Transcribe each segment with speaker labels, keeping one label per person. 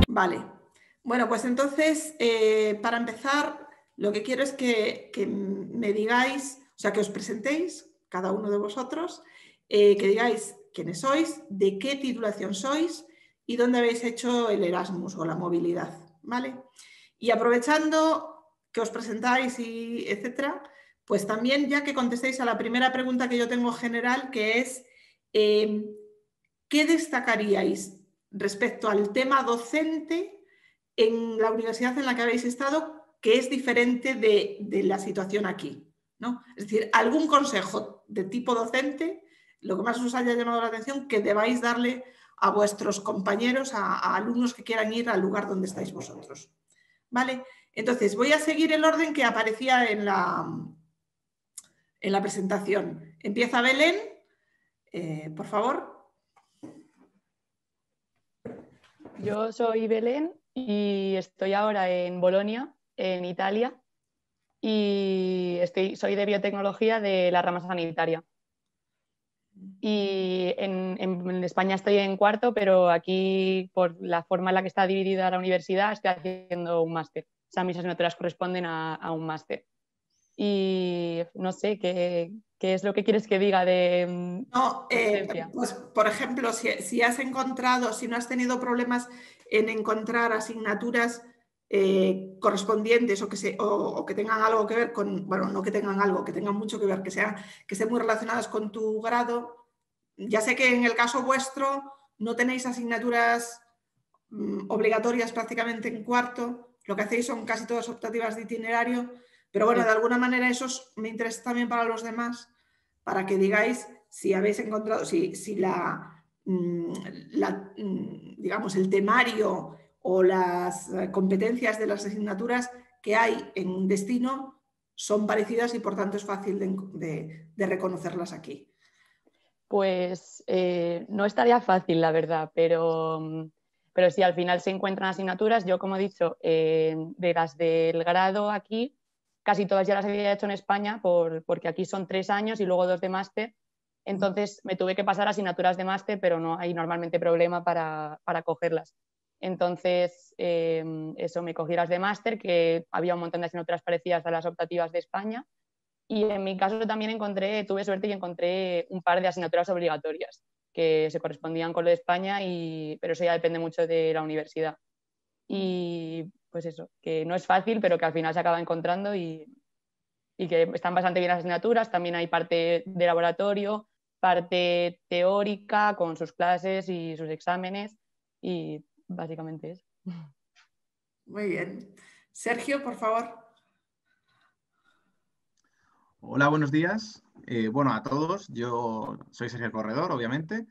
Speaker 1: Vale. Bueno, pues entonces, para empezar, lo que quiero es que me digáis, o sea, que os presentéis, cada uno de vosotros, que digáis quiénes sois, de qué titulación sois y dónde habéis hecho el Erasmus o la movilidad, ¿vale? Y aprovechando que os presentáis y etcétera, pues también ya que contestéis a la primera pregunta que yo tengo general, que es ¿qué destacaríais respecto al tema docente en la universidad en la que habéis estado que es diferente de la situación aquí, ¿no? Es decir, algún consejo de tipo docente, lo que más os haya llamado la atención, que debáis darle a vuestros compañeros, a alumnos que quieran ir al lugar donde estáis vosotros. ¿Vale? Entonces, voy a seguir el orden que aparecía en la presentación. Empieza Belén, por favor.
Speaker 2: Yo soy Belén y estoy ahora en Bolonia, en Italia, y soy de biotecnología de la rama sanitaria. Y en España estoy en cuarto, pero aquí, por la forma en la que está dividida la universidad, estoy haciendo un máster. O sea, mis asignaturas corresponden a un máster. Y no sé, ¿qué es lo que quieres que diga de
Speaker 1: No,
Speaker 2: docencia?
Speaker 1: pues, por ejemplo, si has encontrado, si no has tenido problemas en encontrar asignaturas correspondientes o que tengan algo que ver con, bueno, no que tengan algo, que tengan mucho que ver, que estén muy relacionadas con tu grado. Ya sé que en el caso vuestro no tenéis asignaturas obligatorias prácticamente en cuarto, lo que hacéis son casi todas optativas de itinerario, pero bueno,
Speaker 2: Sí.
Speaker 1: de alguna manera eso me interesa también para los demás, para que digáis si habéis encontrado, si digamos, el temario o las competencias de las asignaturas que hay en destino son parecidas y por tanto es fácil de reconocerlas aquí.
Speaker 2: Pues no estaría fácil, la verdad, pero sí, al final se encuentran asignaturas. Yo, como he dicho, de las del grado aquí, casi todas ya las había hecho en España porque aquí son 3 años y luego 2 de máster. Entonces me tuve que pasar asignaturas de máster, pero no hay normalmente problema para cogerlas. Entonces, eso, me cogí las de máster, que había un montón de asignaturas parecidas a las optativas de España. Y en mi caso también tuve suerte y encontré un par de asignaturas obligatorias que se correspondían con lo de España, pero eso ya depende mucho de la universidad. Y pues eso, que no es fácil, pero que al final se acaba encontrando y que están bastante bien las asignaturas. También hay parte de laboratorio, parte teórica con sus clases y sus exámenes y básicamente eso.
Speaker 1: Muy bien. Sergio, por favor.
Speaker 3: Hola, buenos días. Bueno, a todos. Yo soy Sergio Corredor, obviamente.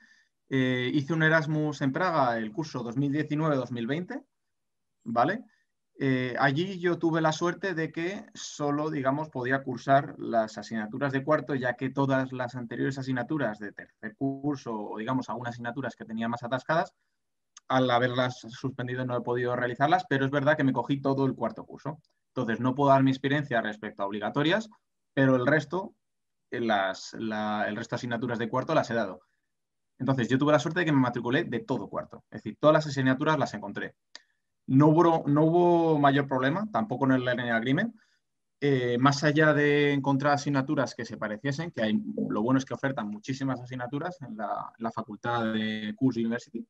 Speaker 3: Hice un Erasmus en Praga el curso 2019-2020, ¿vale? Allí yo tuve la suerte de que solo, digamos, podía cursar las asignaturas de cuarto, ya que todas las anteriores asignaturas de tercer curso o, digamos, algunas asignaturas que tenía más atascadas, al haberlas suspendido no he podido realizarlas, pero es verdad que me cogí todo el cuarto curso. Entonces, no puedo dar mi experiencia respecto a obligatorias, pero el resto el resto de asignaturas de cuarto las he dado. Entonces, yo tuve la suerte de que me matriculé de todo cuarto. Es decir, todas las asignaturas las encontré. No hubo mayor problema, tampoco en el Learning Agreement. Más allá de encontrar asignaturas que se pareciesen, lo bueno es que ofertan muchísimas asignaturas en la facultad de Cus University.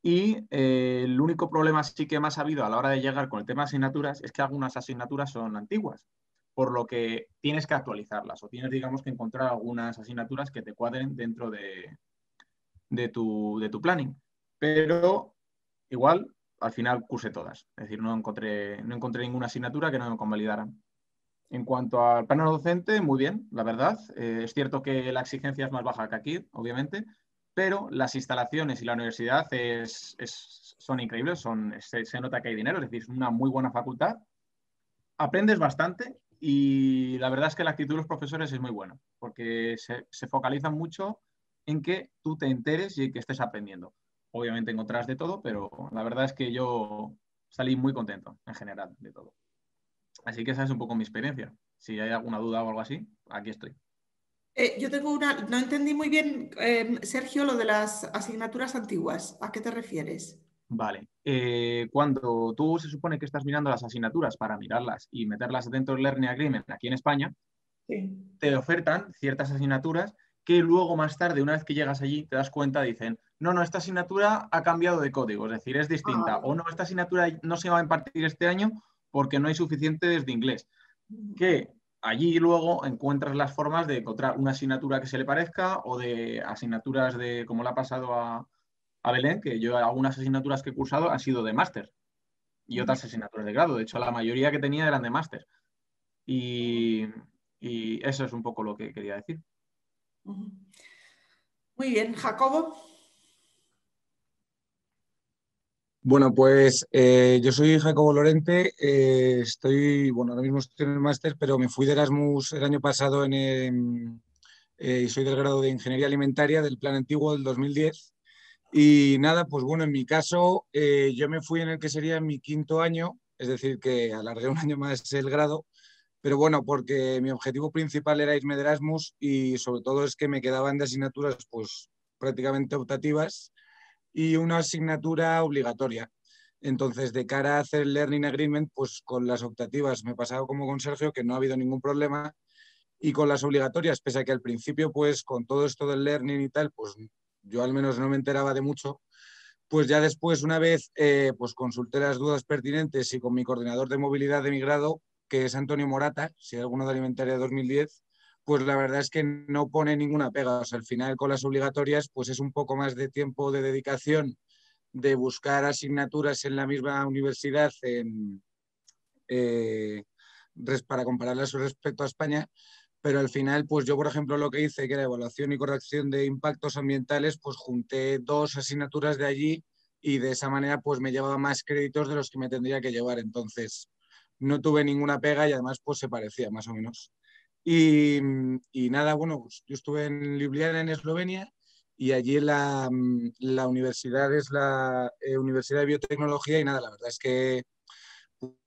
Speaker 3: Y el único problema sí que más ha habido a la hora de llegar con el tema de asignaturas es que algunas asignaturas son antiguas, por lo que tienes que actualizarlas o tienes, digamos, que encontrar algunas asignaturas que te cuadren dentro de tu planning. Pero igual, al final cursé todas. Es decir, no encontré ninguna asignatura que no me convalidaran. En cuanto al plano docente, muy bien, la verdad. Es cierto que la exigencia es más baja que aquí, obviamente, pero las instalaciones y la universidad son increíbles, se nota que hay dinero, es decir, es una muy buena facultad. Aprendes bastante y la verdad es que la actitud de los profesores es muy buena, porque se focalizan mucho en que tú te enteres y que estés aprendiendo. Obviamente encontrarás de todo, pero la verdad es que yo salí muy contento en general de todo. Así que esa es un poco mi experiencia. Si hay alguna duda o algo así, aquí estoy.
Speaker 1: Yo tengo una, no entendí muy bien, Sergio, lo de las asignaturas antiguas. ¿A qué te refieres?
Speaker 3: Vale. Cuando tú se supone que estás mirando las asignaturas para mirarlas y meterlas dentro del Learning Agreement aquí en España,
Speaker 1: Sí.
Speaker 3: te ofertan ciertas asignaturas que luego más tarde, una vez que llegas allí, te das cuenta, dicen, no, no, esta asignatura ha cambiado de código, es decir, es
Speaker 1: Ah,
Speaker 3: distinta.
Speaker 1: vale.
Speaker 3: O no, esta asignatura no se va a impartir este año porque no hay suficientes de inglés. Que allí luego encuentras las formas de encontrar una asignatura que se le parezca o de asignaturas de, como le ha pasado a Belén, que yo algunas asignaturas que he cursado han sido de máster y otras asignaturas de grado. De hecho, la mayoría que tenía eran de máster. Y, y eso es un poco lo que quería decir.
Speaker 1: Muy bien, Jacobo.
Speaker 4: Bueno, pues yo soy Jacobo Lorente, bueno, ahora mismo estoy en el máster, pero me fui de Erasmus el año pasado y soy del grado de Ingeniería Alimentaria del Plan Antiguo del 2010. Y nada, pues bueno, en mi caso, yo me fui en el que sería mi quinto año, es decir, que alargué un año más el grado, pero bueno, porque mi objetivo principal era irme de Erasmus y sobre todo es que me quedaban de asignaturas pues prácticamente optativas y una asignatura obligatoria. Entonces, de cara a hacer el Learning Agreement, pues con las optativas me he pasado como con Sergio, que no ha habido ningún problema, y con las obligatorias, pese a que al principio, pues con todo esto del learning y tal, pues yo al menos no me enteraba de mucho, pues ya después, una vez, pues consulté las dudas pertinentes y con mi coordinador de movilidad de mi grado, que es Antonio Morata, si hay alguno de Alimentaria 2010, pues la verdad es que no pone ninguna pega. O sea, al final con las obligatorias, pues es un poco más de tiempo de dedicación, de buscar asignaturas en la misma universidad eh, para compararlas respecto a España, pero al final, pues yo, por ejemplo, lo que hice, que era evaluación y corrección de impactos ambientales, pues junté dos asignaturas de allí y de esa manera pues me llevaba más créditos de los que me tendría que llevar. Entonces, no tuve ninguna pega y además pues se parecía más o menos. Y, y nada, bueno, pues yo estuve en Ljubljana, en Eslovenia, y allí la universidad es la Universidad de Biotecnología y nada, la verdad es que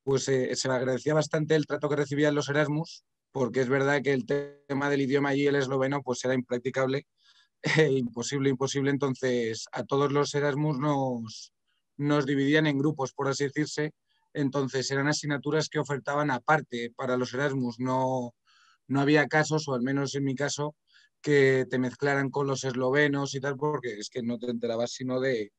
Speaker 4: pues se me agradecía bastante el trato que recibían los Erasmus, porque es verdad que el tema del idioma allí, el esloveno, pues era impracticable, imposible, imposible. Entonces, a todos los Erasmus nos dividían en grupos, por así decirse. Entonces, eran asignaturas que ofertaban aparte para los Erasmus. No había casos, o al menos en mi caso, que te mezclaran con los eslovenos y tal, porque es que no te enterabas sino de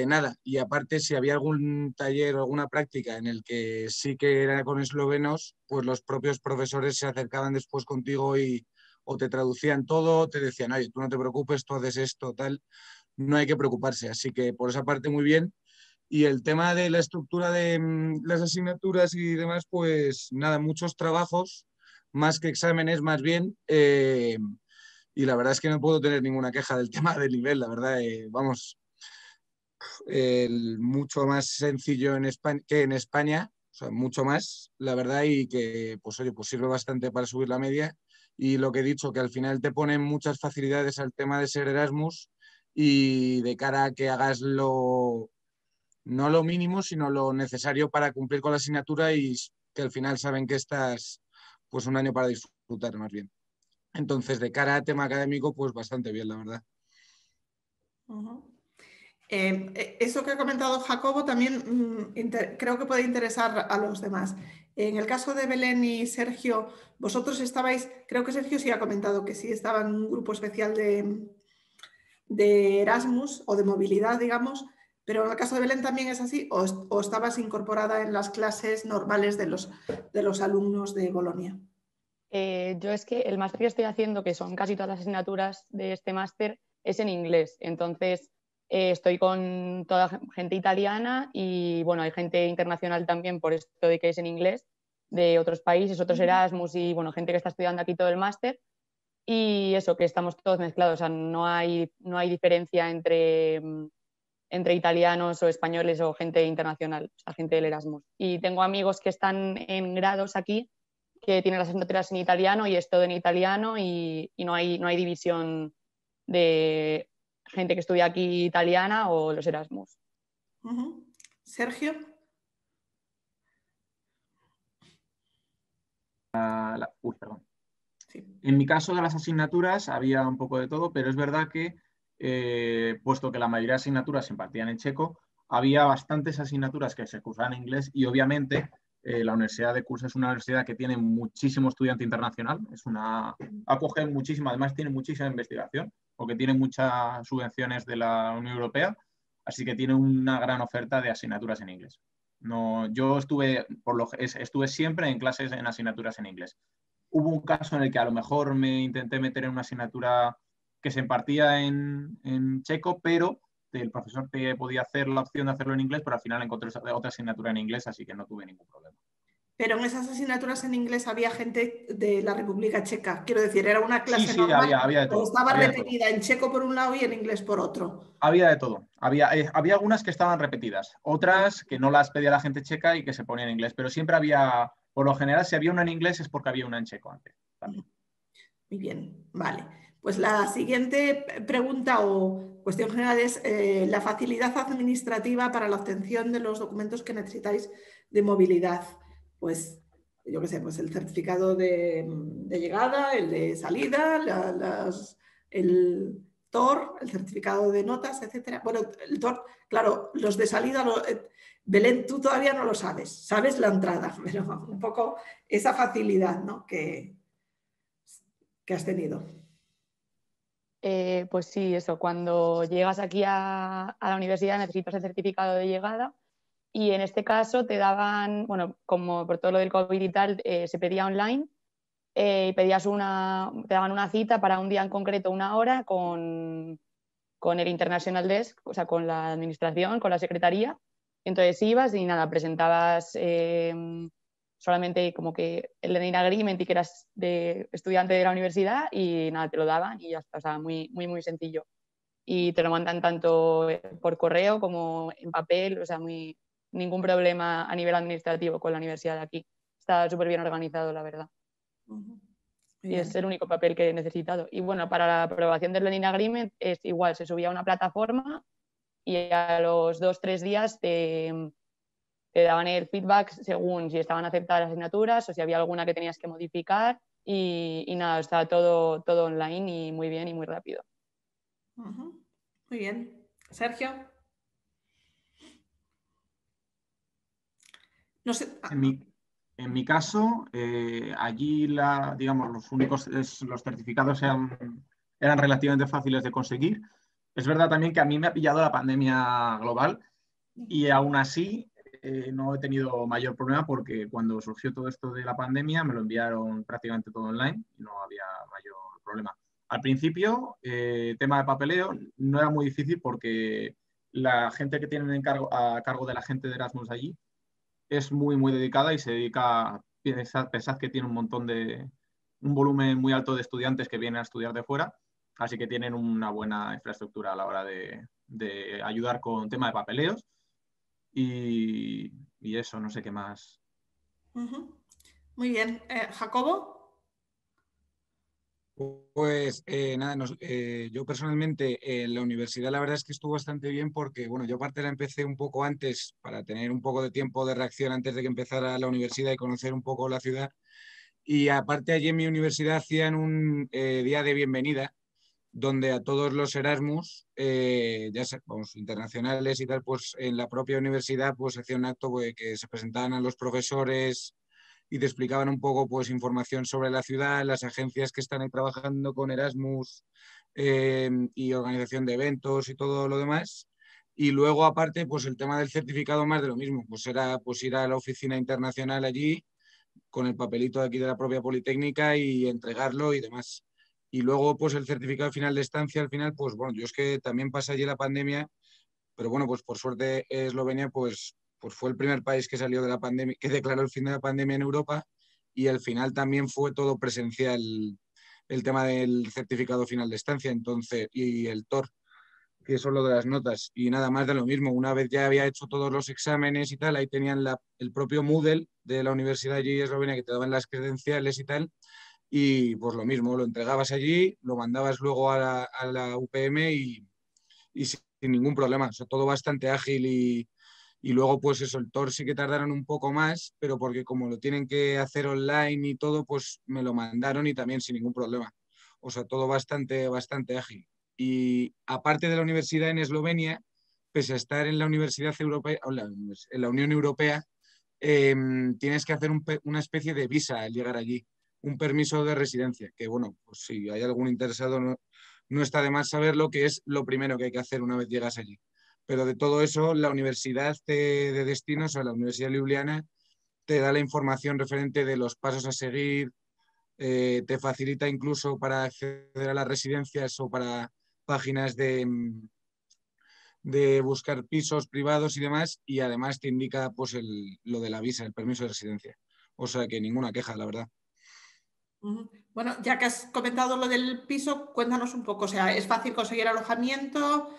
Speaker 4: nada. Y aparte, si había algún taller o alguna práctica en el que sí que era con eslovenos, pues los propios profesores se acercaban después contigo o te traducían todo, te decían, oye, tú no te preocupes, tú haces esto, tal, no hay que preocuparse. Así que por esa parte muy bien. Y el tema de la estructura de las asignaturas y demás, pues nada, muchos trabajos, más que exámenes, más bien. Y la verdad es que no puedo tener ninguna queja del tema del nivel, la verdad, vamos, mucho más sencillo en España, que en España, o sea, mucho más, la verdad, y que pues oye, pues sirve bastante para subir la media. Y lo que he dicho, que al final te ponen muchas facilidades al tema de ser Erasmus y de cara a que hagas no lo mínimo, sino lo necesario para cumplir con la asignatura y que al final saben que estás pues un año para disfrutar más bien. Entonces, de cara a tema académico, pues bastante bien, la verdad.
Speaker 1: Eso que ha comentado Jacobo también creo que puede interesar a los demás. En el caso de Belén y Sergio, vosotros estabais, creo que Sergio sí ha comentado que sí estaba en un grupo especial de Erasmus o de movilidad, digamos, pero en el caso de Belén también es así, o estabas incorporada en las clases normales de los alumnos de Bolonia.
Speaker 2: Yo es que el máster que estoy haciendo, que son casi todas las asignaturas de este máster, es en inglés. Entonces, estoy con toda gente italiana y, bueno, hay gente internacional también por esto de que es en inglés, de otros países, otros Erasmus y, bueno, gente que está estudiando aquí todo el máster. Y eso, que estamos todos mezclados, o sea, no hay diferencia entre italianos o españoles o gente internacional, o sea, gente del Erasmus. Y tengo amigos que están en grados aquí que tienen las asignaturas en italiano y es todo en italiano y no hay división de gente que estudia aquí italiana o los Erasmus.
Speaker 1: Sergio.
Speaker 3: perdón.
Speaker 1: Sí.
Speaker 3: En mi caso de las asignaturas había un poco de todo, pero es verdad que, puesto que la mayoría de asignaturas se impartían en checo, había bastantes asignaturas que se cursaban en inglés y obviamente la Universidad de Kurs es una universidad que tiene muchísimo estudiante internacional, acoge muchísimo, además tiene muchísima investigación, porque tiene muchas subvenciones de la Unión Europea, así que tiene una gran oferta de asignaturas en inglés. No, yo estuve siempre en clases en asignaturas en inglés. Hubo un caso en el que a lo mejor me intenté meter en una asignatura que se impartía en checo, pero el profesor te podía hacer la opción de hacerlo en inglés, pero al final encontré otra asignatura en inglés, así que no tuve ningún problema.
Speaker 1: Pero en esas asignaturas en inglés había gente de la República Checa. Quiero decir, era una clase
Speaker 3: Sí,
Speaker 1: normal,
Speaker 3: había de todo.
Speaker 1: estaba
Speaker 3: Había
Speaker 1: repetida en checo por un lado y en inglés por otro.
Speaker 3: Había de todo. Había algunas que estaban repetidas, otras que no las pedía la gente checa y que se ponían en inglés, pero siempre había, por lo general, si había una en inglés es porque había una en checo antes. También.
Speaker 1: Muy bien, vale. Pues la siguiente pregunta o cuestión general es la facilidad administrativa para la obtención de los documentos que necesitáis de movilidad. Pues, yo qué sé, pues el certificado de llegada, el de salida, el TOR, el certificado de notas, etcétera. Bueno, el TOR, claro, los de salida, Belén, tú todavía no lo sabes la entrada, pero un poco esa facilidad, ¿no? que has tenido.
Speaker 2: Pues sí, eso, cuando llegas aquí a la universidad necesitas el certificado de llegada y en este caso te daban, bueno, como por todo lo del COVID y tal, se pedía online y te daban una cita para un día en concreto, una hora, con el International Desk, o sea, con la administración, con la secretaría. Entonces ibas y nada, presentabas solamente como que el learning agreement y que eras estudiante de la universidad y nada, te lo daban y ya está, o sea, muy, muy, muy sencillo. Y te lo mandan tanto por correo como en papel, o sea, ningún problema a nivel administrativo con la universidad de aquí. Está súper bien organizado, la verdad. Y es el único papel que he necesitado. Y bueno, para la aprobación del Learning Agreement es igual, se subía a una plataforma y a los 2-3 días te daban el feedback según si estaban aceptadas las asignaturas o si había alguna que tenías que modificar y nada, está todo online y muy bien y muy rápido.
Speaker 1: Muy bien. Sergio. No sé.
Speaker 3: En mi caso, allí digamos, los certificados eran relativamente fáciles de conseguir. Es verdad también que a mí me ha pillado la pandemia global y aún así no he tenido mayor problema porque cuando surgió todo esto de la pandemia me lo enviaron prácticamente todo online y no había mayor problema. Al principio, tema de papeleo no era muy difícil porque la gente que tienen a cargo de la gente de Erasmus allí es muy, muy dedicada y se dedica, pensad que tiene un volumen muy alto de estudiantes que vienen a estudiar de fuera, así que tienen una buena infraestructura a la hora de ayudar con tema de papeleos y eso, no sé qué más.
Speaker 1: Muy bien. Jacobo.
Speaker 4: Pues nada, yo personalmente en la universidad la verdad es que estuvo bastante bien porque, bueno, yo aparte la empecé un poco antes para tener un poco de tiempo de reacción antes de que empezara la universidad y conocer un poco la ciudad. Y aparte allí en mi universidad hacían un día de bienvenida donde a todos los Erasmus, vamos, internacionales y tal, pues en la propia universidad pues hacía un acto pues, que se presentaban a los profesores y te explicaban un poco pues información sobre la ciudad, las agencias que están ahí trabajando con Erasmus y organización de eventos y todo lo demás. Y luego aparte pues el tema del certificado más de lo mismo, pues era pues ir a la oficina internacional allí con el papelito de aquí de la propia Politécnica y entregarlo y demás. Y luego pues el certificado final de estancia al final pues bueno, yo es que también pasé allí la pandemia, pero bueno, pues por suerte Eslovenia pues fue el primer país que salió de la pandemia, que declaró el fin de la pandemia en Europa y al final también fue todo presencial el tema del certificado final de estancia, entonces, y el TOR, que eso es lo de las notas, y nada más de lo mismo. Una vez ya había hecho todos los exámenes y tal, ahí tenían el propio Moodle de la Universidad allí de Eslovenia que te daban las credenciales y tal, y pues lo mismo, lo entregabas allí, lo mandabas luego a la UPM y sin ningún problema, o sea, todo bastante ágil y Y luego, pues eso, el TOR sí que tardaron un poco más, pero porque como lo tienen que hacer online y todo, pues me lo mandaron y también sin ningún problema. O sea, todo bastante ágil. Y aparte de la universidad en Eslovenia, pese a estar en la Universidad Europea, o en la Unión Europea, tienes que hacer una especie de visa al llegar allí, un permiso de residencia, que bueno, pues si hay algún interesado, no está de más saber lo que es lo primero que hay que hacer una vez llegas allí. Pero de todo eso, la universidad de destinos, o sea, la Universidad de Ljubljana, te da la información referente de los pasos a seguir, te facilita incluso para acceder a las residencias o para páginas de buscar pisos privados y demás, y además te indica pues lo de la visa, el permiso de residencia. O sea que ninguna queja, la verdad.
Speaker 1: Bueno, ya que has comentado lo del piso, cuéntanos un poco. O sea, ¿es fácil conseguir alojamiento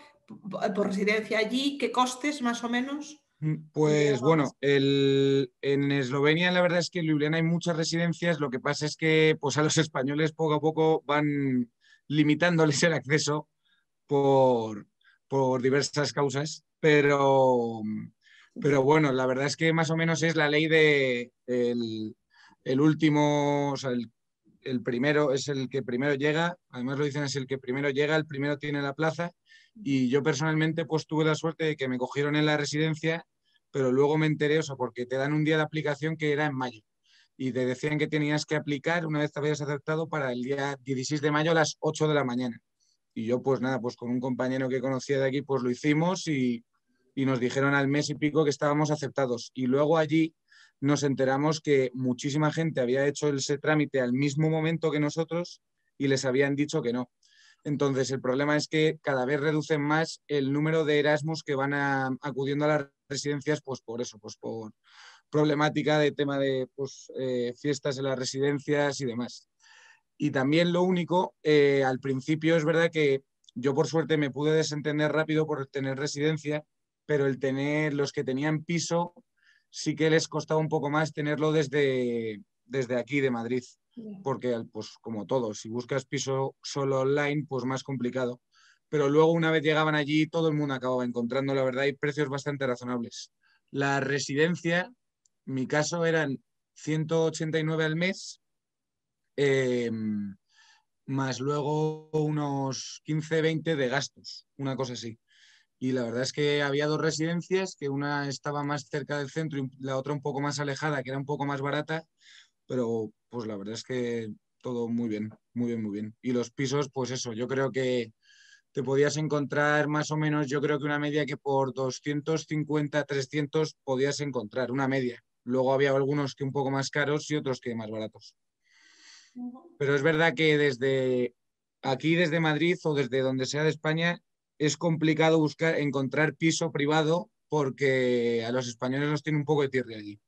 Speaker 1: por residencia allí? ¿Qué costes más o menos?
Speaker 4: Pues bueno, en Eslovenia la verdad es que en Ljubljana hay muchas residencias, lo que pasa es que pues a los españoles poco a poco van limitándoles el acceso por, por diversas causas, pero bueno, la verdad es que más o menos es la ley de el último, o sea, el primero es el que primero llega, además lo dicen es el que primero llega, el primero tiene la plaza, y yo personalmente pues tuve la suerte de que me cogieron en la residencia, pero luego me enteré, o sea, porque te dan un día de aplicación que era en mayo, y te decían que tenías que aplicar una vez te habías aceptado para el día 16 de mayo a las 8 de la mañana. Y yo pues nada, pues con un compañero que conocía de aquí pues lo hicimos y nos dijeron al mes y pico que estábamos aceptados. Y luego allí nos enteramos que muchísima gente había hecho ese trámite al mismo momento que nosotros y les habían dicho que no. Entonces, el problema es que cada vez reducen más el número de Erasmus que van acudiendo a las residencias, pues por eso, pues por problemática de tema de pues, fiestas en las residencias y demás. Y también lo único, al principio es verdad que yo por suerte me pude desentender rápido por tener residencia, pero el tener los que tenían piso sí que les costaba un poco más tenerlo desde aquí de Madrid, porque pues como todo, si buscas piso solo online, pues más complicado. Pero luego una vez llegaban allí, todo el mundo acababa encontrando, la verdad, y precios bastante razonables. La residencia, mi caso eran 189 al mes, eh, más luego unos 15, 20 de gastos, una cosa así. Y la verdad es que había dos residencias, que una estaba más cerca del centro y la otra un poco más alejada, que era un poco más barata, pero pues la verdad es que todo muy bien, muy bien, muy bien. Y los pisos, pues eso, yo creo que te podías encontrar más o menos, yo creo que una media que por 250, 300 podías encontrar, una media. Luego había algunos que un poco más caros y otros que más baratos. Pero es verdad que desde aquí, desde Madrid o desde donde sea de España, es complicado encontrar piso privado porque a los españoles nos tiene un poco de tirria allí.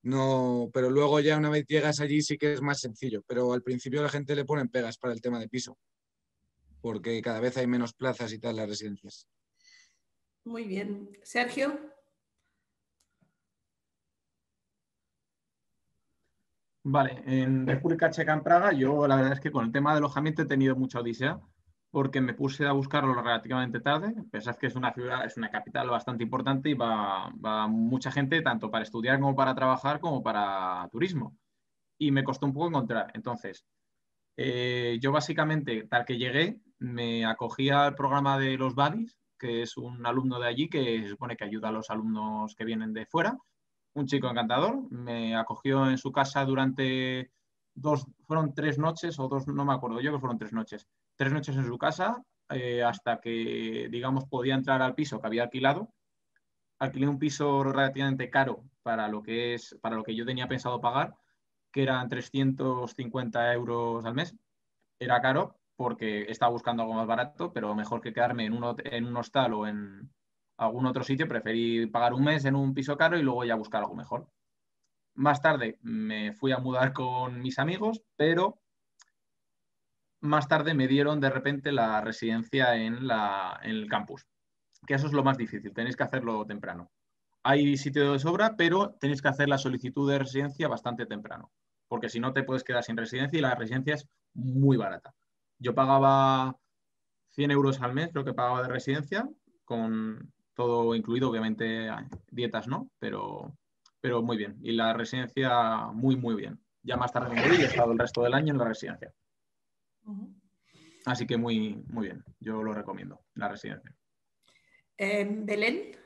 Speaker 4: No, pero luego ya una vez llegas allí sí que es más sencillo, pero al principio la gente le ponen pegas para el tema de piso, porque cada vez hay menos plazas y tal en las residencias.
Speaker 1: Muy bien. Sergio.
Speaker 3: Vale, en República Checa, en Praga, yo la verdad es que con el tema de alojamiento he tenido mucha odisea porque me puse a buscarlo relativamente tarde. Pensad que es una ciudad, es una capital bastante importante y va mucha gente tanto para estudiar como para trabajar como para turismo. Y me costó un poco encontrar. Entonces, yo básicamente, tal que llegué, me acogí al programa de los buddies, que es un alumno de allí que se supone que ayuda a los alumnos que vienen de fuera, un chico encantador, me acogió en su casa durante fueron 3 noches o dos, no me acuerdo, yo que fueron 3 noches. 3 noches en su casa hasta que, digamos, podía entrar al piso que había alquilado. Alquilé un piso relativamente caro para lo que yo tenía pensado pagar, que eran 350 euros al mes. Era caro porque estaba buscando algo más barato, pero mejor que quedarme en un hostal o en algún otro sitio, preferí pagar un mes en un piso caro y luego ya buscar algo mejor. Más tarde me fui a mudar con mis amigos, pero más tarde me dieron de repente la residencia en el campus, que eso es lo más difícil, tenéis que hacerlo temprano. Hay sitio de sobra, pero tenéis que hacer la solicitud de residencia bastante temprano, porque si no te puedes quedar sin residencia y la residencia es muy barata. Yo pagaba 100 euros al mes, creo que pagaba de residencia, con todo incluido, obviamente dietas no, pero muy bien. Y la residencia muy, muy bien. Ya más tarde me voy y he estado el resto del año en la residencia. Así que muy, muy bien. Yo lo recomiendo, la residencia.
Speaker 1: Belén.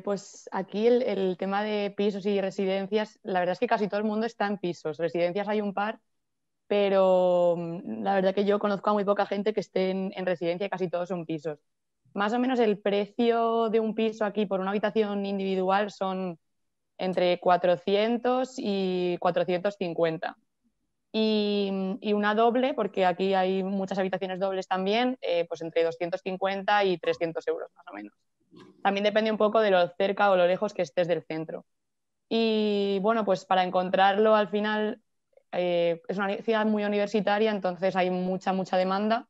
Speaker 2: Pues aquí el tema de pisos y residencias, la verdad es que casi todo el mundo está en pisos. Residencias hay un par, pero la verdad que yo conozco a muy poca gente que esté en residencia y casi todos son pisos. Más o menos el precio de un piso aquí por una habitación individual son entre 400 y 450. Y una doble, porque aquí hay muchas habitaciones dobles también, pues entre 250 y 300 euros más o menos. También depende un poco de lo cerca o lo lejos que estés del centro. Y bueno, pues para encontrarlo al final es una ciudad muy universitaria, entonces hay mucha demanda.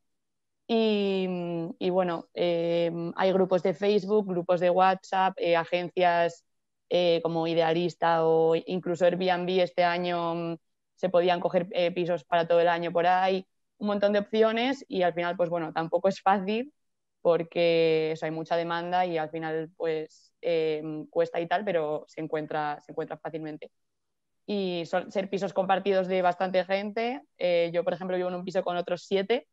Speaker 2: Y bueno, hay grupos de Facebook, grupos de WhatsApp, agencias como Idealista o incluso Airbnb este año se podían coger pisos para todo el año por ahí, un montón de opciones y al final, pues bueno, tampoco es fácil porque eso, hay mucha demanda y al final pues cuesta y tal, pero se encuentra fácilmente. Y son ser pisos compartidos de bastante gente. Yo, por ejemplo, vivo en un piso con otros 7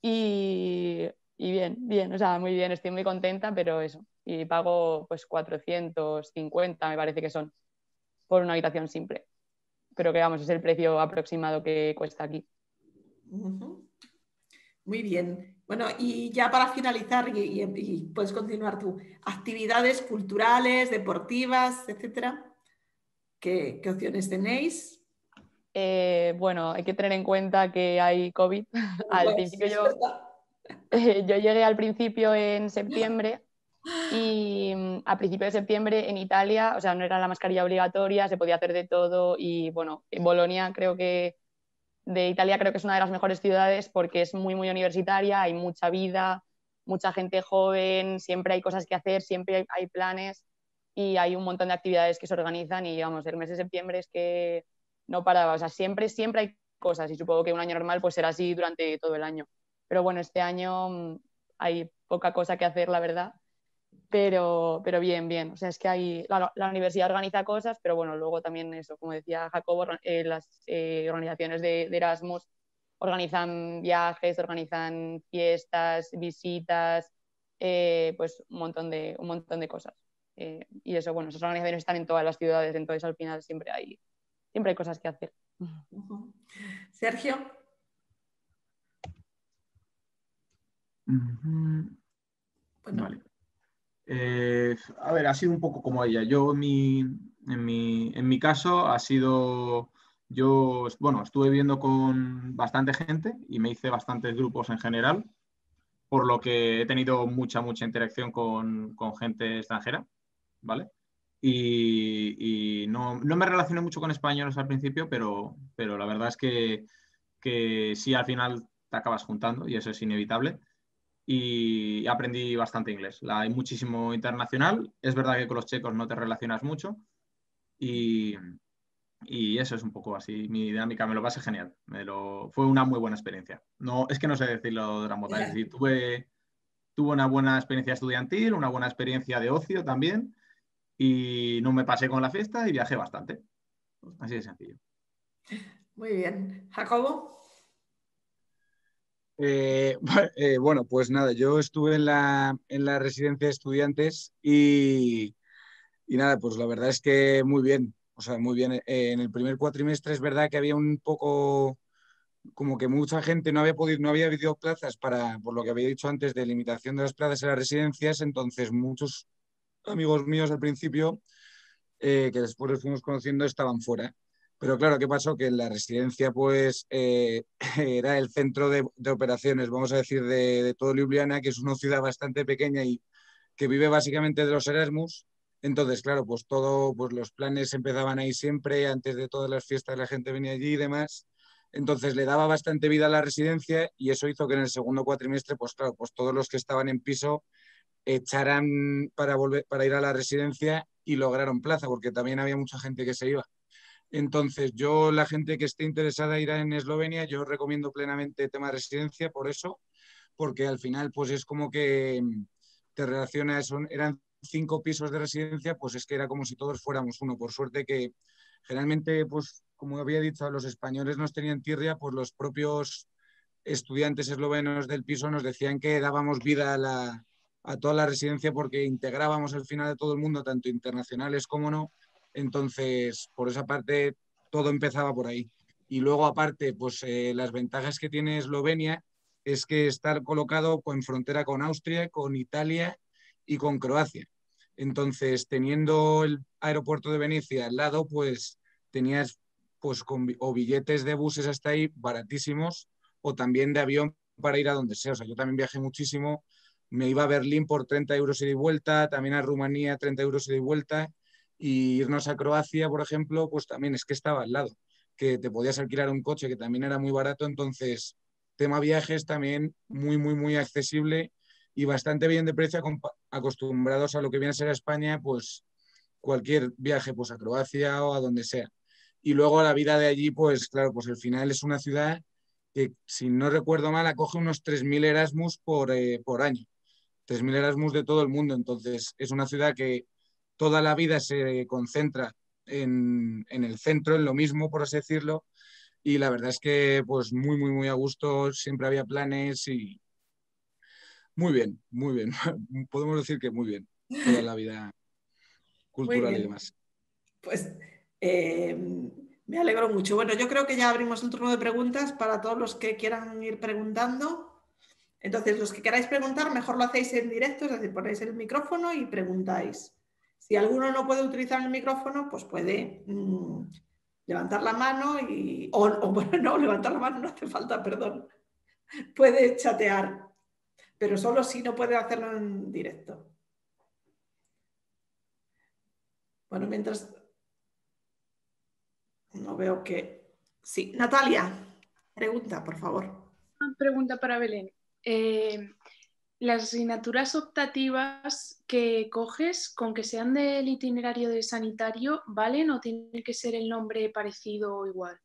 Speaker 2: y bien, o sea, muy bien, estoy muy contenta, pero eso. Y pago pues 450, me parece que son, por una habitación simple. Pero que vamos, es el precio aproximado que cuesta aquí.
Speaker 1: Muy bien. Bueno, y ya para finalizar, y puedes continuar tú, actividades culturales, deportivas, etcétera. ¿Qué opciones tenéis?
Speaker 2: Bueno, hay que tener en cuenta que hay COVID. Al
Speaker 1: Pues,
Speaker 2: principio yo llegué al principio en septiembre y a principio de septiembre en Italia, o sea, no era la mascarilla obligatoria, se podía hacer de todo y bueno, en Bolonia creo que de Italia creo que es una de las mejores ciudades porque es muy universitaria, hay mucha vida, mucha gente joven, siempre hay cosas que hacer, siempre hay planes y hay un montón de actividades que se organizan y vamos, el mes de septiembre es que no paraba, o sea, siempre hay cosas y supongo que un año normal pues será así durante todo el año. Pero bueno, este año hay poca cosa que hacer, la verdad. Pero bien. O sea, es que la universidad organiza cosas, pero bueno, luego también eso, como decía Jacobo, las organizaciones de Erasmus organizan viajes, organizan fiestas, visitas, pues un montón de cosas. Y eso, bueno, esas organizaciones están en todas las ciudades, entonces al final siempre hay cosas que hacer.
Speaker 1: Sergio.
Speaker 3: Bueno. Vale. A ver, ha sido un poco como ella. Yo, en mi caso, ha sido. Yo, bueno, estuve viviendo con bastante gente y me hice bastantes grupos en general, por lo que he tenido mucha interacción con gente extranjera, ¿vale? Y no me relacioné mucho con españoles al principio, pero la verdad es que sí, al final te acabas juntando y eso es inevitable y aprendí bastante inglés. Hay muchísimo internacional. Es verdad que con los checos no te relacionas mucho y, y eso es un poco así. Mi dinámica me lo pasé genial. Fue una muy buena experiencia. No, es que no sé decirlo de otra manera. Es decir, tuve una buena experiencia estudiantil, una buena experiencia de ocio también y no me pasé con la fiesta y viajé bastante. Así de sencillo.
Speaker 1: Muy bien. Jacobo.
Speaker 4: Bueno, pues nada, yo estuve en la residencia de estudiantes y nada, pues la verdad es que muy bien, o sea, muy bien. En el primer cuatrimestre es verdad que había un poco, como que mucha gente no había habido plazas por lo que había dicho antes de limitación de las plazas en las residencias, entonces muchos amigos míos al principio, que después los fuimos conociendo, estaban fuera. Pero claro, ¿qué pasó? Que en la residencia, pues, era el centro de operaciones, vamos a decir, de todo Ljubljana, que es una ciudad bastante pequeña y que vive básicamente de los Erasmus. Entonces, claro, pues pues los planes empezaban ahí siempre, antes de todas las fiestas la gente venía allí y demás. Entonces le daba bastante vida a la residencia y eso hizo que en el segundo cuatrimestre, pues claro, pues todos los que estaban en piso echaran para ir a la residencia y lograron plaza, porque también había mucha gente que se iba. Entonces, la gente que esté interesada en ir en Eslovenia, yo recomiendo plenamente el tema de residencia, por eso, porque al final pues es como que te relacionas, eran 5 pisos de residencia, pues es que era como si todos fuéramos uno. Por suerte que generalmente, pues como había dicho, los españoles nos tenían tirria, pues los propios estudiantes eslovenos del piso nos decían que dábamos vida a toda la residencia porque integrábamos al final a todo el mundo, tanto internacionales como no. Entonces, por esa parte, todo empezaba por ahí. Y luego, aparte, pues las ventajas que tiene Eslovenia es que está colocado en frontera con Austria, con Italia y con Croacia. Entonces, teniendo el aeropuerto de Venecia al lado, pues tenías pues, o billetes de buses hasta ahí baratísimos o también de avión para ir a donde sea. O sea, yo también viajé muchísimo. Me iba a Berlín por 30 euros ida y vuelta, también a Rumanía 30 euros ida y vuelta. Y irnos a Croacia, por ejemplo, pues también es que estaba al lado, que te podías alquilar un coche que también era muy barato. Entonces, tema viajes también muy, muy, muy accesible y bastante bien de precio acostumbrados a lo que viene a ser España, pues cualquier viaje pues a Croacia o a donde sea. Y luego la vida de allí, pues claro, pues al final es una ciudad que, si no recuerdo mal, acoge unos 3.000 Erasmus por año. 3.000 Erasmus de todo el mundo. Entonces, es una ciudad que toda la vida se concentra en el centro, en lo mismo, por así decirlo. Y la verdad es que, pues, muy, muy, muy a gusto. Siempre había planes y muy bien, muy bien. Podemos decir que muy bien. Toda la vida
Speaker 1: Muy
Speaker 4: cultural y
Speaker 1: bien.
Speaker 4: demás.
Speaker 1: Pues me alegro mucho. Bueno, yo creo que ya abrimos el turno de preguntas para todos los que quieran ir preguntando. Entonces, los que queráis preguntar, mejor lo hacéis en directo, es decir, ponéis el micrófono y preguntáis. Si alguno no puede utilizar el micrófono, pues puede levantar la mano o bueno, no, levantar la mano no hace falta, perdón. Puede chatear, pero solo si no puede hacerlo en directo. Bueno, mientras... No veo que... Sí, Natalia, pregunta, por favor.
Speaker 5: Una pregunta para Belén. Las asignaturas optativas que coges, con que sean del itinerario de sanitario, ¿valen o tiene que ser el nombre parecido o igual?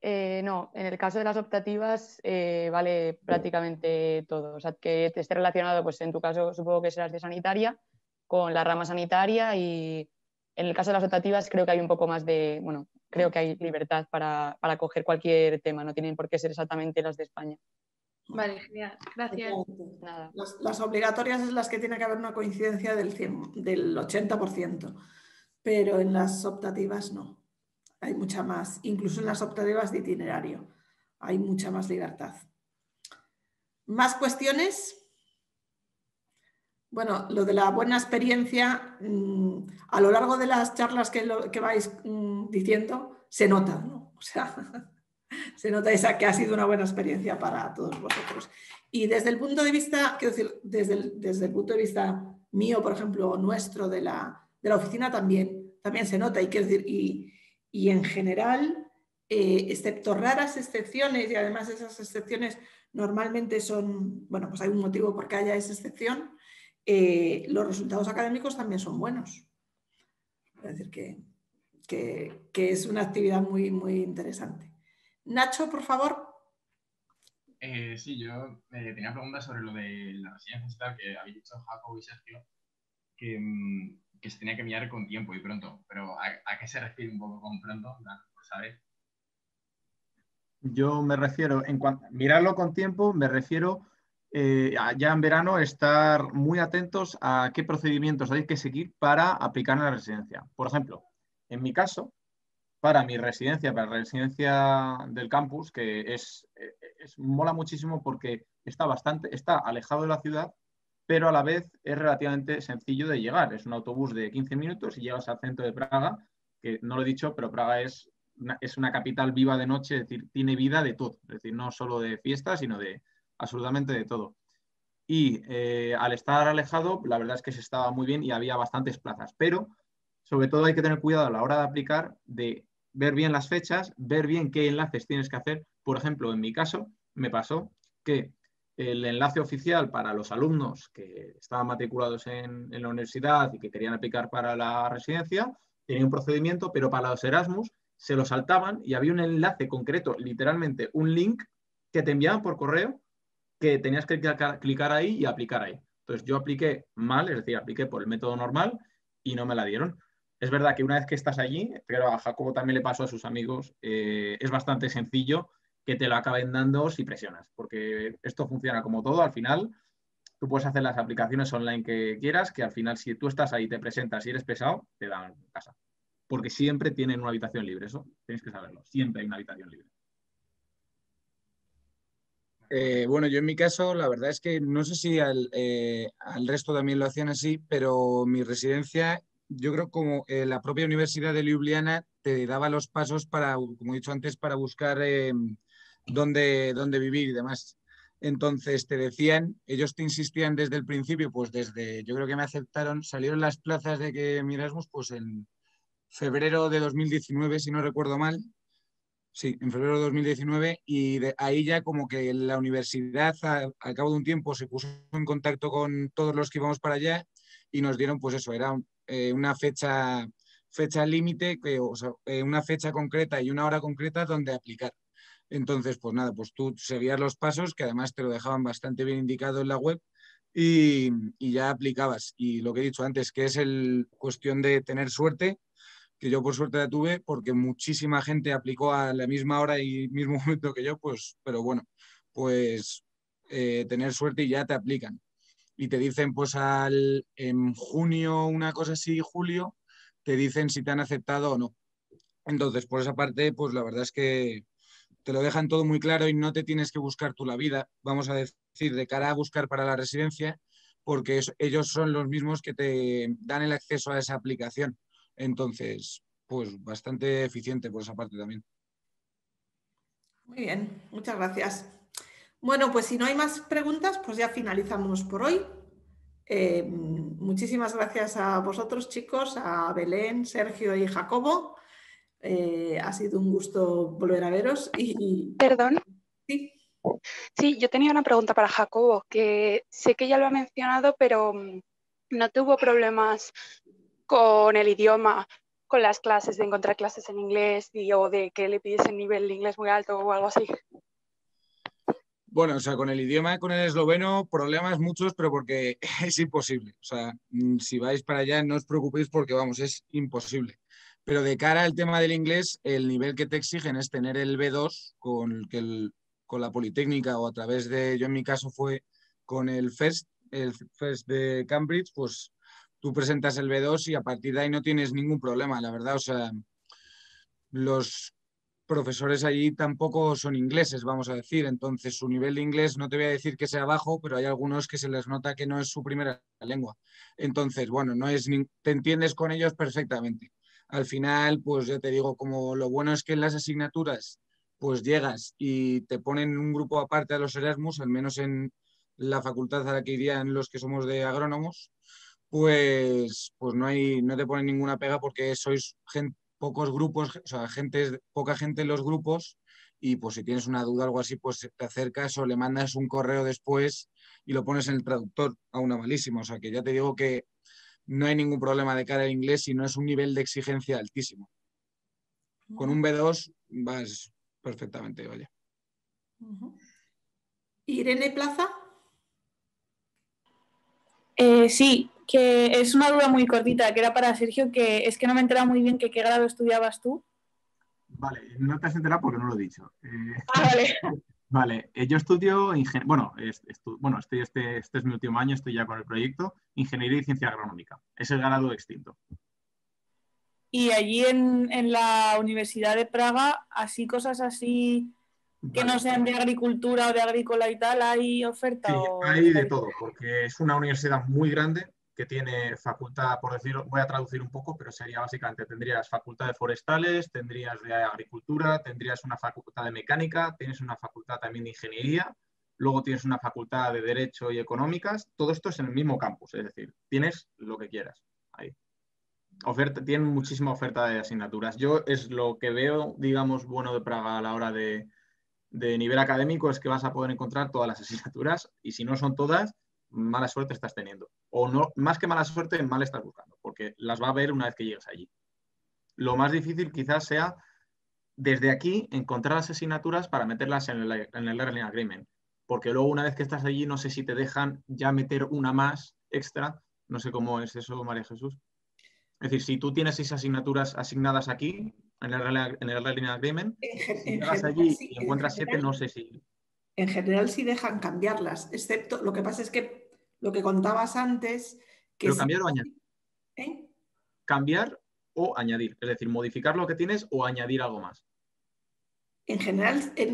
Speaker 2: No, en el caso de las optativas vale prácticamente todo. O sea, que te esté relacionado, pues en tu caso supongo que serás de sanitaria, con la rama sanitaria, y en el caso de las optativas creo que hay un poco más de, bueno, creo que hay libertad para coger cualquier tema, no tienen por qué ser exactamente las de España.
Speaker 5: Vale, genial, gracias.
Speaker 2: Nada.
Speaker 1: Las obligatorias es las que tiene que haber una coincidencia del 80%, pero en las optativas no. Hay mucha más, incluso en las optativas de itinerario, hay mucha más libertad. ¿Más cuestiones? Bueno, lo de la buena experiencia, a lo largo de las charlas que vais diciendo, se nota, ¿no? O sea, se nota esa que ha sido una buena experiencia para todos vosotros. Y desde el punto de vista, quiero decir, desde el punto de vista mío, por ejemplo, nuestro de la oficina también se nota. Y quiero decir, y en general, excepto raras excepciones, y además esas excepciones normalmente son, bueno, pues hay un motivo por qué haya esa excepción, los resultados académicos también son buenos. Es decir, que es una actividad muy, muy interesante. Nacho, por favor.
Speaker 6: Sí, yo tenía preguntas sobre lo de la residencia y tal, que habéis dicho Jacobo y Sergio, que se tenía que mirar con tiempo y pronto, pero ¿a qué se refiere un poco con pronto? Por saber.
Speaker 3: Yo me refiero, mirarlo con tiempo, me refiero ya en verano estar muy atentos a qué procedimientos hay que seguir para aplicar en la residencia. Por ejemplo, en mi caso, para mi residencia, para la residencia del campus, que mola muchísimo porque está alejado de la ciudad, pero a la vez es relativamente sencillo de llegar. Es un autobús de 15 minutos y llegas al centro de Praga, que no lo he dicho, pero Praga es una capital viva de noche, es decir, tiene vida de todo, es decir, no solo de fiestas, sino de absolutamente de todo. Y al estar alejado, la verdad es que se estaba muy bien y había bastantes plazas, pero sobre todo hay que tener cuidado a la hora de aplicar, de ver bien las fechas, ver bien qué enlaces tienes que hacer. Por ejemplo, en mi caso, me pasó que el enlace oficial para los alumnos que estaban matriculados en la universidad y que querían aplicar para la residencia tenía un procedimiento, pero para los Erasmus se lo saltaban y había un enlace concreto, literalmente un link que te enviaban por correo que tenías que clicar ahí y aplicar ahí. Entonces yo apliqué mal, es decir, apliqué por el método normal y no me la dieron. Es verdad que una vez que estás allí, pero a Jacobo también le pasó a sus amigos, es bastante sencillo que te lo acaben dando si presionas, porque esto funciona como todo, al final tú puedes hacer las aplicaciones online que quieras, que al final si tú estás ahí, te presentas y eres pesado, te dan casa. Porque siempre tienen una habitación libre, eso tenéis que saberlo, siempre hay una habitación libre.
Speaker 4: Bueno, yo en mi caso, la verdad es que no sé si al resto también lo hacían así, pero mi residencia, yo creo como la propia Universidad de Ljubljana te daba los pasos para, como he dicho antes, para buscar dónde vivir y demás. Entonces te decían, ellos te insistían desde el principio, pues desde, yo creo que me aceptaron, salieron las plazas de que mi Erasmus, pues en febrero de 2019, si no recuerdo mal. Sí, en febrero de 2019 y de ahí ya como que la universidad al cabo de un tiempo se puso en contacto con todos los que íbamos para allá y nos dieron pues eso, era una fecha límite, o sea, una fecha concreta y una hora concreta donde aplicar. Entonces, pues nada, pues tú seguías los pasos que además te lo dejaban bastante bien indicado en la web y ya aplicabas. Y lo que he dicho antes, que es el cuestión de tener suerte que yo por suerte la tuve porque muchísima gente aplicó a la misma hora y mismo momento que yo, pues, pero bueno, pues tener suerte y ya te aplican. Y te dicen, pues en junio, una cosa así, julio, te dicen si te han aceptado o no. Entonces, por esa parte, pues la verdad es que te lo dejan todo muy claro y no te tienes que buscar tú la vida, vamos a decir, de cara a buscar para la residencia, porque ellos son los mismos que te dan el acceso a esa aplicación. Entonces, pues bastante eficiente por esa parte también.
Speaker 1: Muy bien, muchas gracias. Bueno, pues si no hay más preguntas, pues ya finalizamos por hoy. Muchísimas gracias a vosotros, chicos, a Belén, Sergio y Jacobo. Ha sido un gusto volver a veros.
Speaker 7: Perdón.
Speaker 1: Sí.
Speaker 7: Sí, yo tenía una pregunta para Jacobo, que sé que ya lo ha mencionado, pero no tuvo problemas con el idioma, con las clases, de encontrar clases en inglés o de que le pidiesen nivel de inglés muy alto o algo así.
Speaker 4: Bueno, o sea, con el idioma, con el esloveno, problemas muchos, pero porque es imposible. O sea, si vais para allá, no os preocupéis porque, vamos, es imposible. Pero de cara al tema del inglés, el nivel que te exigen es tener el B2 con la Politécnica o a través de, yo en mi caso fue con el FEST de Cambridge, pues tú presentas el B2 y a partir de ahí no tienes ningún problema, la verdad. O sea, los profesores allí tampoco son ingleses, vamos a decir, entonces su nivel de inglés no te voy a decir que sea bajo, pero hay algunos que se les nota que no es su primera lengua. Entonces, bueno, no es te entiendes con ellos perfectamente. Al final, pues ya te digo, como lo bueno es que en las asignaturas, pues llegas y te ponen un grupo aparte a los Erasmus, al menos en la facultad a la que irían los que somos de agrónomos, pues no te ponen ninguna pega porque sois gente, pocos grupos, o sea, poca gente en los grupos y pues si tienes una duda o algo así, pues te acercas o le mandas un correo después y lo pones en el traductor a una malísima. O sea, que ya te digo que no hay ningún problema de cara al inglés y no es un nivel de exigencia altísimo. Con un B2 vas perfectamente, vaya.
Speaker 1: Irene Plaza.
Speaker 8: Sí, que es una duda muy cortita, que era para Sergio, que es que no me he enterado muy bien que qué grado estudiabas tú.
Speaker 3: Vale, no te has enterado porque no lo he dicho.
Speaker 8: Vale.
Speaker 3: Vale, yo estudio, bueno, este es mi último año, estoy ya con el proyecto, Ingeniería y Ciencia Agronómica. Es el grado extinto.
Speaker 8: Y allí en la Universidad de Praga, así cosas así que
Speaker 3: Vale.
Speaker 8: no sean de agricultura o de agrícola y tal, ¿hay oferta?
Speaker 3: Sí,
Speaker 8: o
Speaker 3: hay de todo, porque es una universidad muy grande que tiene facultad, por decirlo, voy a traducir un poco, pero sería básicamente, tendrías facultad de forestales, tendrías de agricultura, tendrías una facultad de mecánica, tienes una facultad también de ingeniería, luego tienes una facultad de derecho y económicas, todo esto es en el mismo campus, es decir, tienes lo que quieras ahí. Tienen muchísima oferta de asignaturas. Yo es lo que veo, digamos, bueno de Praga a la hora de nivel académico, es que vas a poder encontrar todas las asignaturas y si no son todas, mala suerte estás teniendo. O no, más que mala suerte, mal estás buscando, porque las va a ver una vez que llegues allí. Lo más difícil quizás sea desde aquí encontrar las asignaturas para meterlas en el Learning Agreement. porque luego una vez que estás allí no sé si te dejan ya meter una más extra, no sé cómo es eso, María Jesús. Es decir, si tú tienes 6 asignaturas asignadas aquí, en el Learning Agreement, si
Speaker 1: En
Speaker 3: llegas
Speaker 1: general,
Speaker 3: allí
Speaker 1: sí,
Speaker 3: y encuentras 7, no sé si...
Speaker 1: en general sí dejan cambiarlas, excepto, lo que pasa es que lo que contabas antes, que
Speaker 3: Pero
Speaker 1: si...
Speaker 3: cambiar o añadir.
Speaker 1: ¿Eh?
Speaker 3: Cambiar o añadir, es decir, modificar lo que tienes o añadir algo más.
Speaker 1: En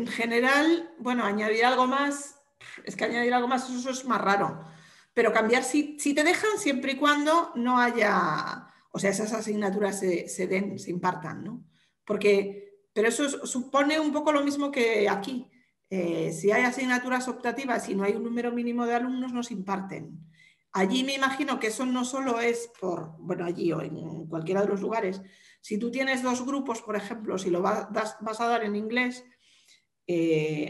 Speaker 1: general, bueno, añadir algo más, es que añadir algo más, eso es más raro. Pero cambiar si te dejan siempre y cuando no haya, o sea, esas asignaturas se impartan, ¿no? Pero eso supone un poco lo mismo que aquí. Si hay asignaturas optativas y no hay un número mínimo de alumnos, no se imparten. Allí me imagino que eso no solo es por, bueno, allí o en cualquiera de los lugares. Si tú tienes 2 grupos, por ejemplo, si lo vas a dar en inglés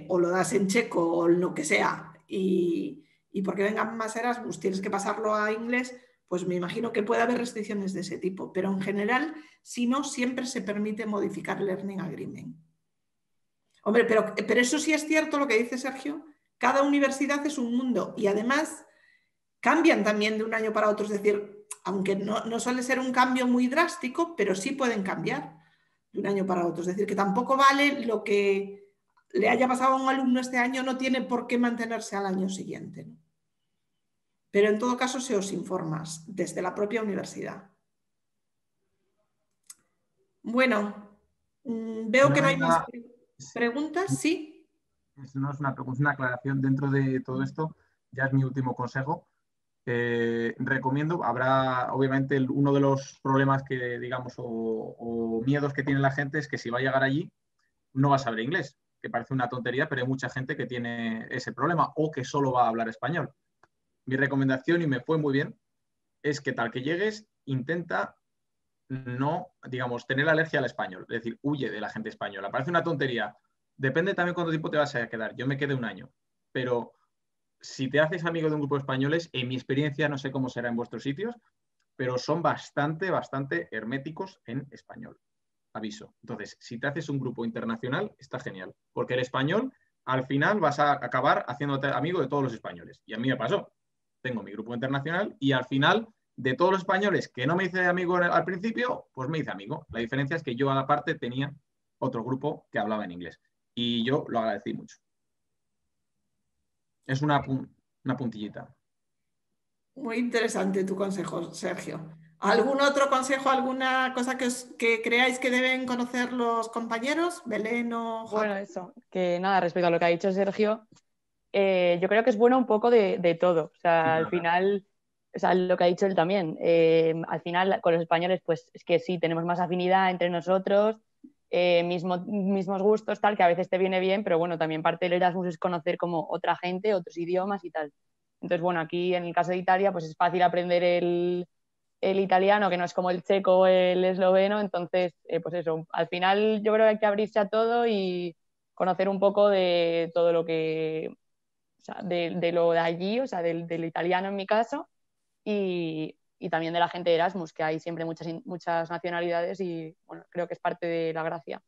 Speaker 1: o lo das en checo o lo que sea, y porque vengan más Erasmus tienes que pasarlo a inglés, pues me imagino que puede haber restricciones de ese tipo. Pero en general, si no, siempre se permite modificar el Learning Agreement. Hombre, pero eso sí es cierto lo que dice Sergio, cada universidad es un mundo y además cambian también de un año para otro, es decir, aunque no suele ser un cambio muy drástico, pero sí pueden cambiar de un año para otro. Es decir, que tampoco vale lo que le haya pasado a un alumno este año, no tiene por qué mantenerse al año siguiente, ¿no? Pero en todo caso se os informa desde la propia universidad. Bueno, veo que no hay más preguntas, ¿sí?
Speaker 3: No es una pregunta, es una aclaración. Dentro de todo esto, ya es mi último consejo. Recomiendo, habrá obviamente uno de los problemas que, digamos, o miedos que tiene la gente es que si va a llegar allí no va a saber inglés, que parece una tontería, pero hay mucha gente que tiene ese problema o que solo va a hablar español. Mi recomendación, y me fue muy bien, es que tal que llegues, intenta no, digamos, tener alergia al español, es decir, huye de la gente española. Parece una tontería. Depende también cuánto tiempo te vas a quedar. Yo me quedé 1 año, pero si te haces amigo de un grupo de españoles, en mi experiencia, no sé cómo será en vuestros sitios, pero son bastante herméticos en español. Aviso. Entonces, si te haces un grupo internacional, está genial, porque el español, al final vas a acabar haciéndote amigo de todos los españoles. Y a mí me pasó. Tengo mi grupo internacional y al final, de todos los españoles que no me hice amigo al principio, pues me hice amigo. La diferencia es que yo, aparte, tenía otro grupo que hablaba en inglés. Y yo lo agradecí mucho. Es una puntillita.
Speaker 1: Muy interesante tu consejo, Sergio. ¿Algún otro consejo, alguna cosa que creáis que deben conocer los compañeros? Belén o Jacob.
Speaker 2: Bueno, eso, que nada, respecto a lo que ha dicho Sergio, yo creo que es bueno un poco de todo. O sea,
Speaker 3: Sí,
Speaker 2: al final, o sea, lo que ha dicho él también, al final con los españoles, pues es que sí, tenemos más afinidad entre nosotros, mismos gustos, tal, que a veces te viene bien, pero bueno, también parte del Erasmus es conocer como otra gente, otros idiomas y tal. Entonces, bueno, aquí en el caso de Italia, pues es fácil aprender el italiano, que no es como el checo o el esloveno, entonces, pues eso, al final yo creo que hay que abrirse a todo y conocer un poco de todo lo que, o sea, de lo de allí, o sea, del italiano en mi caso, y también de la gente de Erasmus, que hay siempre muchas nacionalidades y, bueno, creo que es parte de la gracia.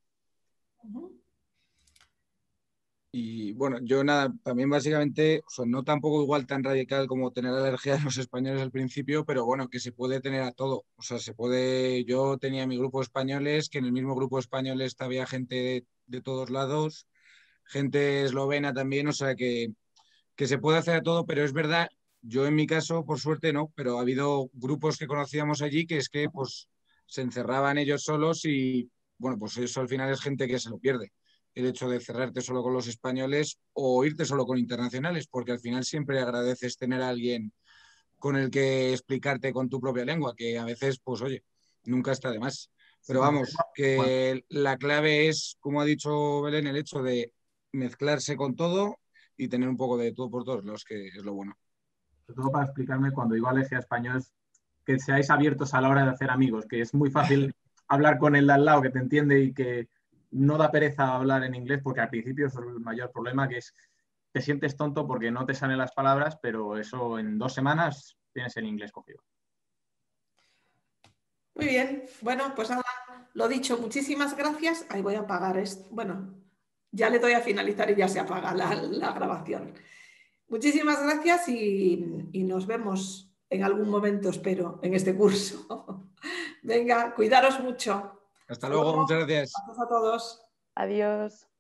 Speaker 4: Y bueno, yo nada, también básicamente, o sea, no tampoco igual tan radical como tener alergia a los españoles al principio, pero bueno, que se puede tener a todo. O sea, se puede, yo tenía mi grupo de españoles, que en el mismo grupo de españoles había gente de todos lados, gente eslovena también, o sea, que se puede hacer a todo, pero es verdad, yo en mi caso, por suerte no, pero ha habido grupos que conocíamos allí que es que pues se encerraban ellos solos y bueno, pues eso al final es gente que se lo pierde el hecho de cerrarte solo con los españoles o irte solo con internacionales, porque al final siempre agradeces tener a alguien con el que explicarte con tu propia lengua, que a veces, pues oye, nunca está de más. Pero vamos, que la clave es, como ha dicho Belén, el hecho de mezclarse con todo y tener un poco de todo por todos los que es lo bueno.
Speaker 3: Sobre todo para explicarme cuando digo alergia a español, que seáis abiertos a la hora de hacer amigos, que es muy fácil hablar con el de al lado que te entiende y que no da pereza hablar en inglés, porque al principio es el mayor problema, que es te sientes tonto porque no te salen las palabras, pero eso en 2 semanas tienes el inglés cogido.
Speaker 1: Muy bien, bueno, pues nada, lo dicho, muchísimas gracias. Ahí voy a apagar esto. Bueno, ya le doy a finalizar y ya se apaga la grabación. Muchísimas gracias y nos vemos en algún momento, espero, en este curso. Venga, cuidaros mucho.
Speaker 4: Hasta luego, muchas gracias.
Speaker 1: Gracias a todos.
Speaker 2: Adiós.